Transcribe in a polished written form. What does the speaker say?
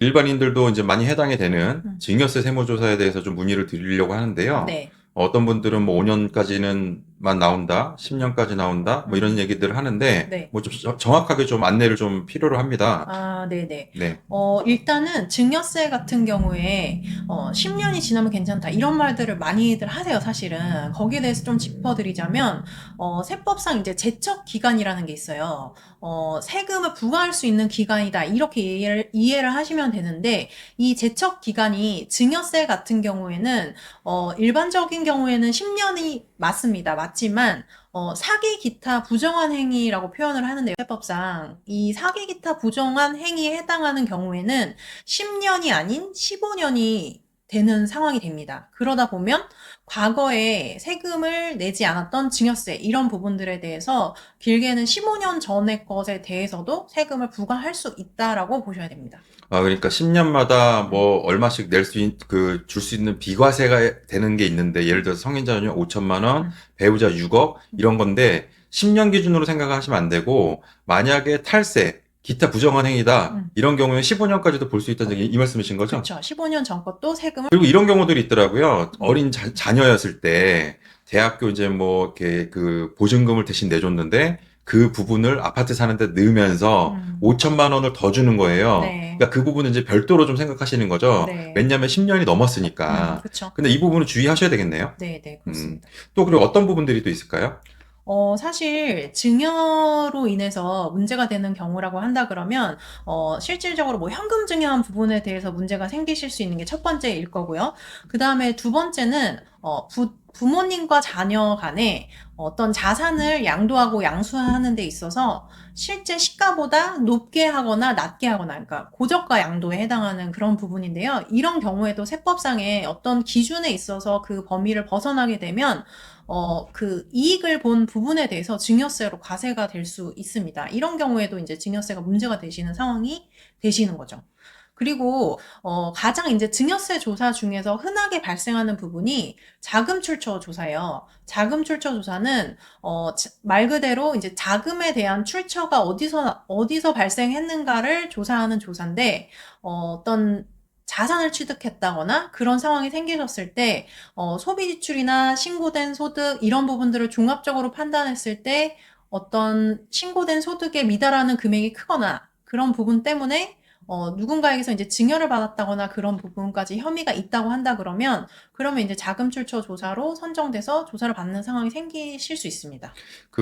일반인들도 이제 많이 해당이 되는 음. 증여세 세무조사에 대해서 좀 문의를 드리려고 하는데요. 네. 어떤 분들은 뭐 5년까지는만 나온다, 10년까지 나온다, 뭐 이런 음. 얘기들을 하는데, 네. 뭐 좀 정확하게 좀 안내를 좀 필요로 합니다. 아, 네네. 네. 일단은 증여세 같은 경우에 10년이 지나면 괜찮다 이런 말들을 많이들 하세요, 사실은. 거기에 대해서 좀 짚어드리자면 세법상 이제 제척 기간이라는 게 있어요. 세금을 부과할 수 있는 기간이다 이렇게 이해를 하시면 되는데 이 제척 기간이 증여세 같은 경우에는 일반적인 경우에는 10년이 맞습니다. 맞지만 사기 기타 부정한 행위라고 표현을 하는데요. 세법상 이 사기 기타 부정한 행위에 해당하는 경우에는 10년이 아닌 15년이 되는 상황이 됩니다. 그러다 보면 과거에 세금을 내지 않았던 증여세 이런 부분들에 대해서 길게는 15년 전의 것에 대해서도 세금을 부과할 수 있다라고 보셔야 됩니다. 아, 그러니까 10년마다 음, 뭐 얼마씩 줄 수 있는 비과세가 되는 게 있는데, 예를 들어서 성인자녀 5천만 원, 음, 배우자 6억, 음. 이런 건데, 10년 기준으로 생각하시면 안 되고, 만약에 탈세, 기타 부정한 행위다, 음. 이런 경우는 15년까지도 볼 수 있다는 이 말씀이신 거죠? 그쵸. 15년 전 것도 세금을 그리고 이런 경우들이 있더라고요. 음, 어린 자녀였을 때 대학교 이제 뭐 이렇게 그 보증금을 대신 내줬는데 그 부분을 아파트 사는데 넣으면서 음, 5천만 원을 더 주는 거예요. 네, 그러니까 그 부분은 이제 별도로 좀 생각하시는 거죠. 네, 왜냐하면 10년이 넘었으니까. 그쵸. 근데 이 부분은 주의하셔야 되겠네요. 네, 네, 음. 그렇습니다. 또 그리고 어떤 부분들이 또 있을까요? 사실 증여로 인해서 문제가 되는 경우라고 한다 그러면 실질적으로 뭐 현금 증여한 부분에 대해서 문제가 생기실 수 있는 게 첫 번째일 거고요. 그다음에 두 번째는 부모님과 자녀 간에 어떤 자산을 양도하고 양수하는 데 있어서 실제 시가보다 높게 하거나 낮게 하거나, 그러니까 고저가 양도에 해당하는 그런 부분인데요. 이런 경우에도 세법상의 어떤 기준에 있어서 그 범위를 벗어나게 되면 그 이익을 본 부분에 대해서 증여세로 과세가 될 수 있습니다. 이런 경우에도 이제 증여세가 문제가 되시는 상황이 되시는 거죠. 그리고 가장 이제 증여세 조사 중에서 흔하게 발생하는 부분이 자금 출처 조사예요. 자금 출처 조사는 말 그대로 이제 자금에 대한 출처가 어디서 발생했는가를 조사하는 조사인데 어떤 자산을 취득했다거나 그런 상황이 생기셨을 때 소비 지출이나 신고된 소득 이런 부분들을 종합적으로 판단했을 때 어떤 신고된 소득에 미달하는 금액이 크거나 그런 부분 때문에 누군가에게서 이제 증여를 받았다거나 그런 부분까지 혐의가 있다고 한다 그러면 이제 자금 출처 조사로 선정돼서 조사를 받는 상황이 생기실 수 있습니다. 그